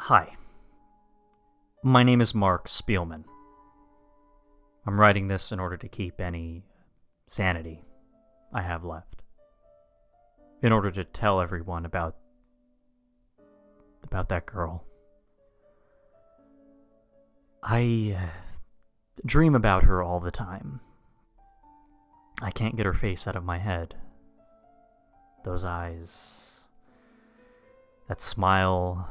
Hi, my name is Mark Spielman. I'm writing this in order to keep any sanity I have left. In order to tell everyone about that girl. I dream about her all the time. I can't get her face out of my head. Those eyes. That smile.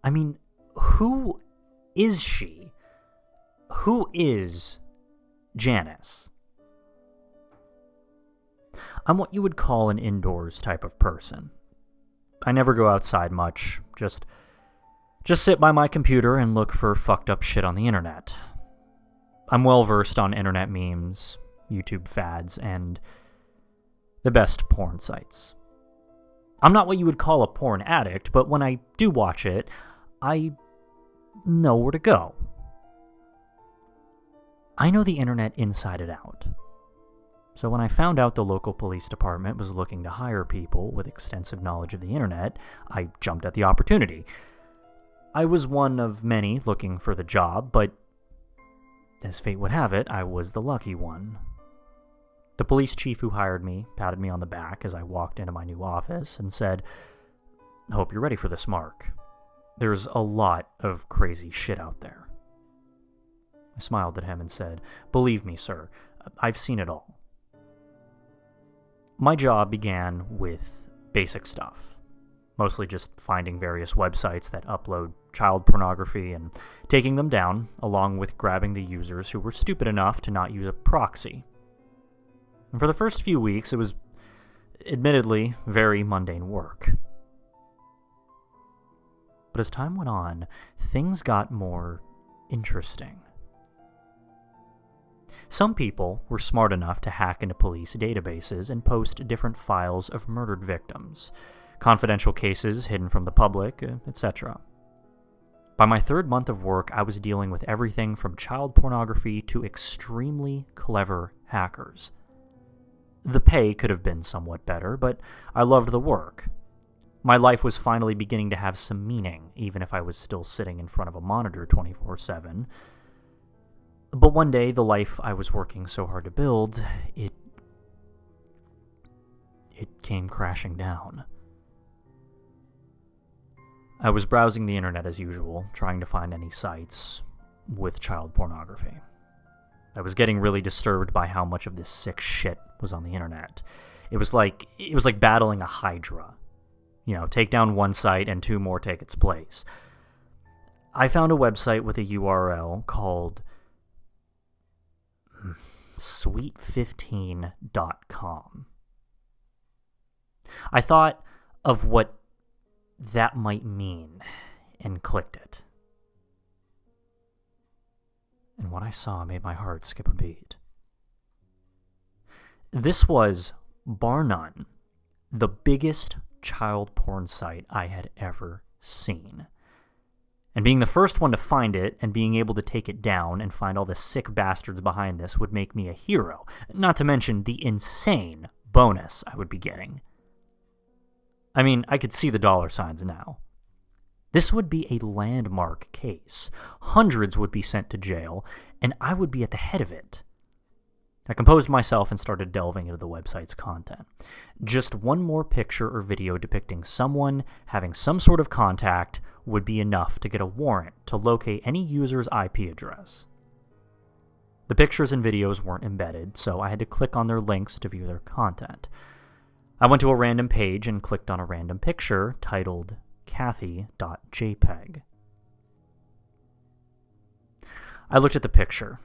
I mean, who is she? Who is Janice? I'm what you would call an indoors type of person. I never go outside much, just sit by my computer and look for fucked up shit on the internet. I'm well versed on internet memes, YouTube fads, and the best porn sites. I'm not what you would call a porn addict, but when I do watch it, I know where to go. I know the internet inside and out. So when I found out the local police department was looking to hire people with extensive knowledge of the internet, I jumped at the opportunity. I was one of many looking for the job, but as fate would have it, I was the lucky one. The police chief who hired me patted me on the back as I walked into my new office and said, "Hope you're ready for this, Mark. There's a lot of crazy shit out there." I smiled at him and said, "Believe me, sir, I've seen it all." My job began with basic stuff, mostly just finding various websites that upload child pornography and taking them down, along with grabbing the users who were stupid enough to not use a proxy. And for the first few weeks, it was admittedly very mundane work. But as time went on, things got more interesting. Some people were smart enough to hack into police databases and post different files of murdered victims, confidential cases hidden from the public, etc. By my third month of work, I was dealing with everything from child pornography to extremely clever hackers. The pay could have been somewhat better, but I loved the work. My life was finally beginning to have some meaning, even if I was still sitting in front of a monitor 24/7. But one day, the life I was working so hard to build, it came crashing down. I was browsing the internet as usual, trying to find any sites with child pornography. I was getting really disturbed by how much of this sick shit was on the internet. It was like battling a hydra. Take down one site and two more take its place. I found a website with a URL called sweet15.com. I thought of what that might mean and clicked it. And what I saw made my heart skip a beat. This was, bar none, the biggest child porn site I had ever seen. And being the first one to find it and being able to take it down and find all the sick bastards behind this would make me a hero, not to mention the insane bonus I would be getting. I mean, I could see the dollar signs now. This would be a landmark case. Hundreds would be sent to jail, and I would be at the head of it. I composed myself and started delving into the website's content. Just one more picture or video depicting someone having some sort of contact would be enough to get a warrant to locate any user's IP address. The pictures and videos weren't embedded, so I had to click on their links to view their content. I went to a random page and clicked on a random picture titled Cathy.jpg. I looked at the picture.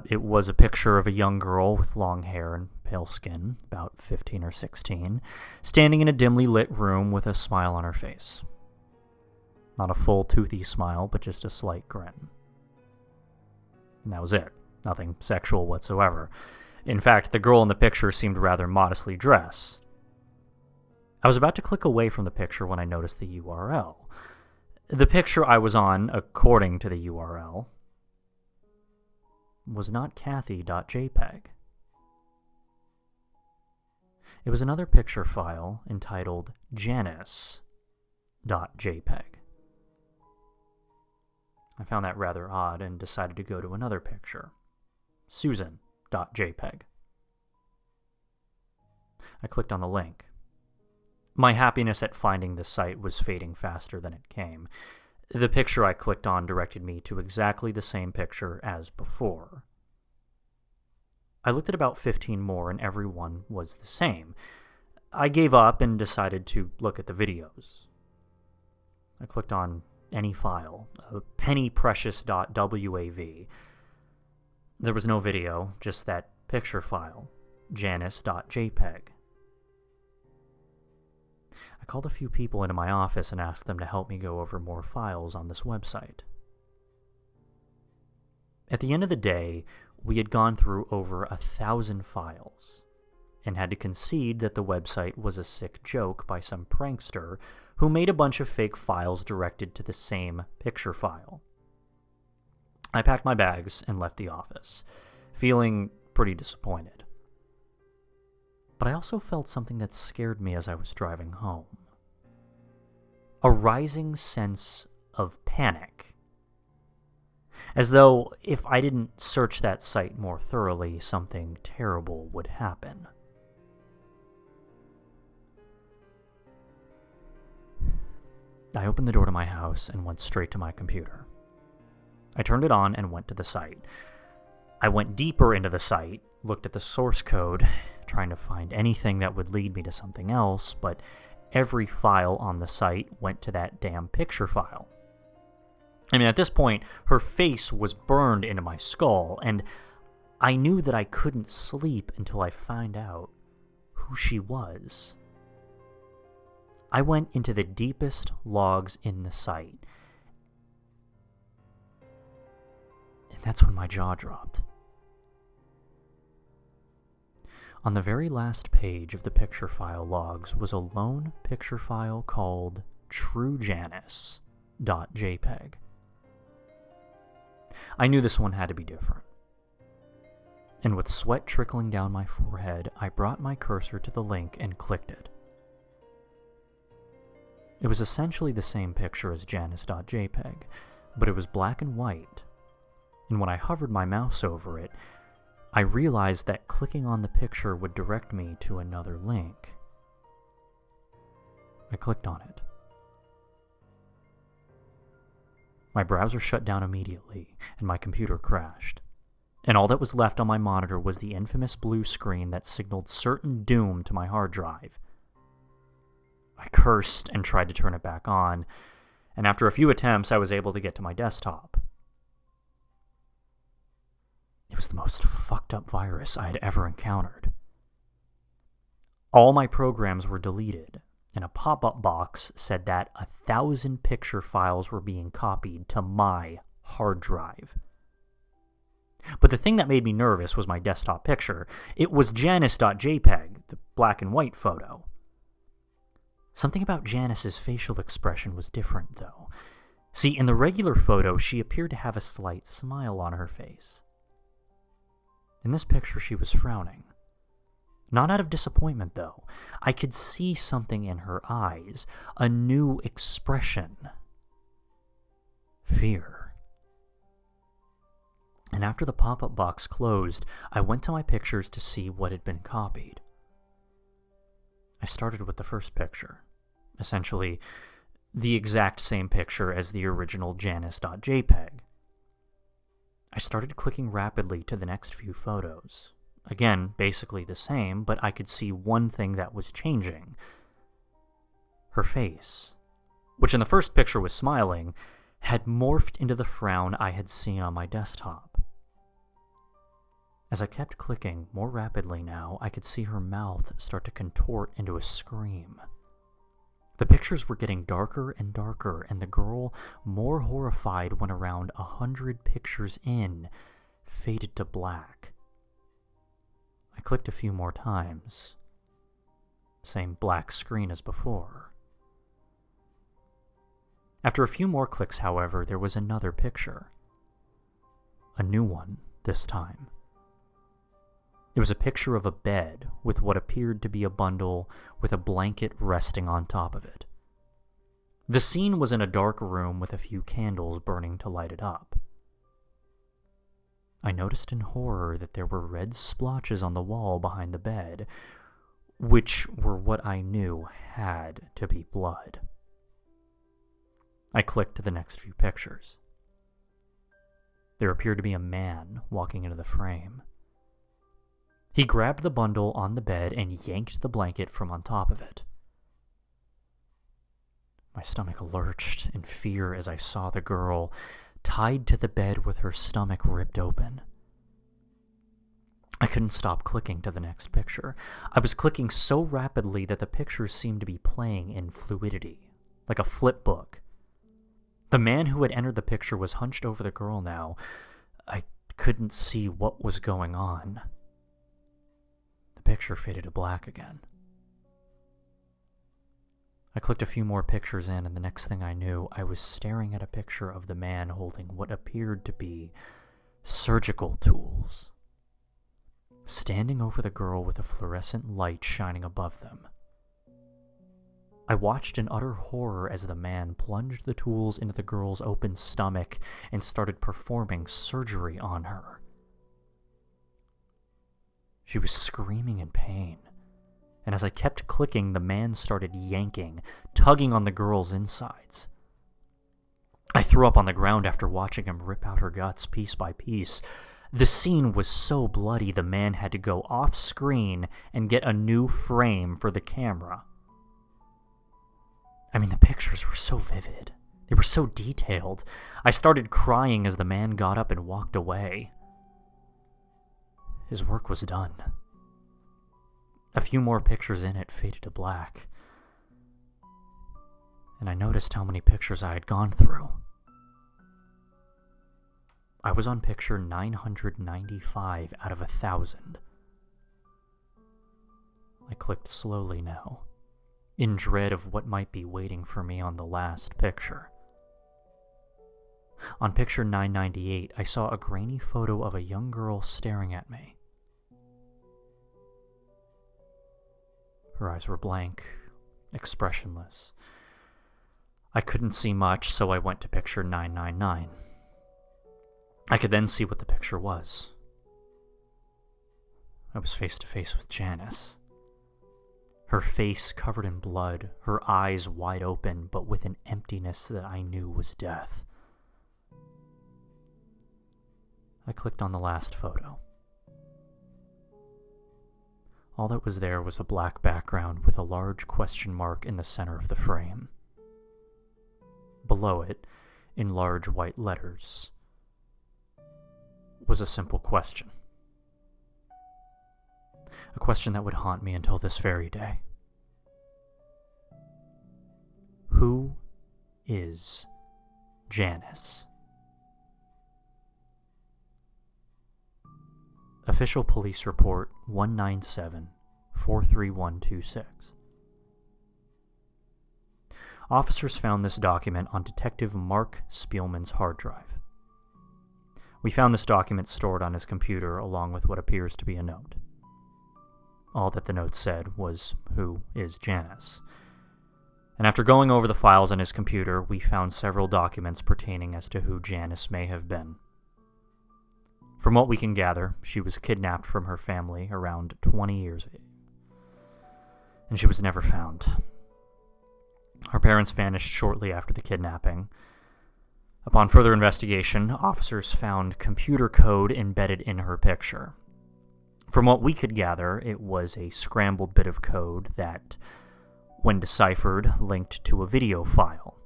It was a picture of a young girl with long hair and pale skin, about 15 or 16, standing in a dimly lit room with a smile on her face. Not a full toothy smile, but just a slight grin. And that was it. Nothing sexual whatsoever. In fact, the girl in the picture seemed rather modestly dressed. I was about to click away from the picture when I noticed the URL. The picture I was on, according to the URL, was not Cathy.jpg. It was another picture file entitled Janice.jpg. Janice.jpg. I found that rather odd and decided to go to another picture, Susan.jpg. I clicked on the link. My happiness at finding the site was fading faster than it came. The picture I clicked on directed me to exactly the same picture as before. I looked at about 15 more and every one was the same. I gave up and decided to look at the videos. I clicked on any file, pennyprecious.wav. There was no video, just that picture file, Janice.jpg. I called a few people into my office and asked them to help me go over more files on this website. At the end of the day, we had gone through over 1,000 files and had to concede that the website was a sick joke by some prankster who made a bunch of fake files directed to the same picture file. I packed my bags and left the office, feeling pretty disappointed. But I also felt something that scared me as I was driving home. A rising sense of panic. As though if I didn't search that site more thoroughly, something terrible would happen. I opened the door to my house and went straight to my computer. I turned it on and went to the site. I went deeper into the site, looked at the source code, trying to find anything that would lead me to something else, but every file on the site went to that damn picture file. I mean, at this point, her face was burned into my skull, and I knew that I couldn't sleep until I found out who she was. I went into the deepest logs in the site, and that's when my jaw dropped. On the very last page of the picture file logs was a lone picture file called TrueJanice.jpg. I knew this one had to be different. And with sweat trickling down my forehead, I brought my cursor to the link and clicked it. It was essentially the same picture as Janice.jpg, but it was black and white, and when I hovered my mouse over it, I realized that clicking on the picture would direct me to another link. I clicked on it. My browser shut down immediately, and my computer crashed, and all that was left on my monitor was the infamous blue screen that signaled certain doom to my hard drive. I cursed and tried to turn it back on, and after a few attempts, I was able to get to my desktop. It was the most fucked up virus I had ever encountered. All my programs were deleted, and a pop-up box said that 1,000 picture files were being copied to my hard drive. But the thing that made me nervous was my desktop picture. It was Janice.jpg, the black and white photo. Something about Janice's facial expression was different, though. See, in the regular photo, she appeared to have a slight smile on her face. In this picture, she was frowning. Not out of disappointment, though. I could see something in her eyes, a new expression. Fear. And after the pop-up box closed, I went to my pictures to see what had been copied. I started with the first picture, essentially the exact same picture as the original Janice.jpg. I started clicking rapidly to the next few photos. Again, basically the same, but I could see one thing that was changing. Her face, which in the first picture was smiling, had morphed into the frown I had seen on my desktop. As I kept clicking more rapidly now, I could see her mouth start to contort into a scream. The pictures were getting darker and darker, and the girl, more horrified when around 100 pictures in, faded to black. I clicked a few more times. Same black screen as before. After a few more clicks, however, there was another picture. A new one, this time. It was a picture of a bed with what appeared to be a bundle with a blanket resting on top of it. The scene was in a dark room with a few candles burning to light it up. I noticed in horror that there were red splotches on the wall behind the bed, which were what I knew had to be blood. I clicked to the next few pictures. There appeared to be a man walking into the frame. He grabbed the bundle on the bed and yanked the blanket from on top of it. My stomach lurched in fear as I saw the girl tied to the bed with her stomach ripped open. I couldn't stop clicking to the next picture. I was clicking so rapidly that the pictures seemed to be playing in fluidity, like a flip book. The man who had entered the picture was hunched over the girl now. I couldn't see what was going on. The picture faded to black again. I clicked a few more pictures in, and the next thing I knew, I was staring at a picture of the man holding what appeared to be surgical tools, standing over the girl with a fluorescent light shining above them. I watched in utter horror as the man plunged the tools into the girl's open stomach and started performing surgery on her. She was screaming in pain, and as I kept clicking, the man started yanking, tugging on the girl's insides. I threw up on the ground after watching him rip out her guts piece by piece. The scene was so bloody the man had to go off screen and get a new frame for the camera. I mean, the pictures were so vivid. They were so detailed. I started crying as the man got up and walked away. His work was done. A few more pictures in, it faded to black. And I noticed how many pictures I had gone through. I was on picture 995 out of 1,000. I clicked slowly now, in dread of what might be waiting for me on the last picture. On picture 998, I saw a grainy photo of a young girl staring at me. Her eyes were blank, expressionless. I couldn't see much, so I went to picture 999. I could then see what the picture was. I was face to face with Janice. Her face covered in blood, her eyes wide open, but with an emptiness that I knew was death. I clicked on the last photo. All that was there was a black background with a large question mark in the center of the frame. Below it, in large white letters, was a simple question. A question that would haunt me until this very day. Who is Janice? Official Police Report 197-43126. Officers found this document on Detective Mark Spielman's hard drive. We found this document stored on his computer along with what appears to be a note. All that the note said was, "Who is Janice?" And after going over the files on his computer, we found several documents pertaining as to who Janice may have been. From what we can gather, she was kidnapped from her family around 20 years ago, and she was never found. Her parents vanished shortly after the kidnapping. Upon further investigation, officers found computer code embedded in her picture. From what we could gather, it was a scrambled bit of code that, when deciphered, linked to a video file.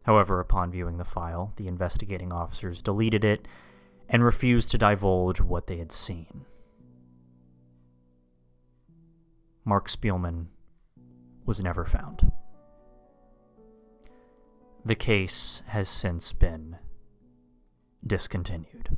However, upon viewing the file, the investigating officers deleted it and refused to divulge what they had seen. Mark Spielman was never found. The case has since been discontinued.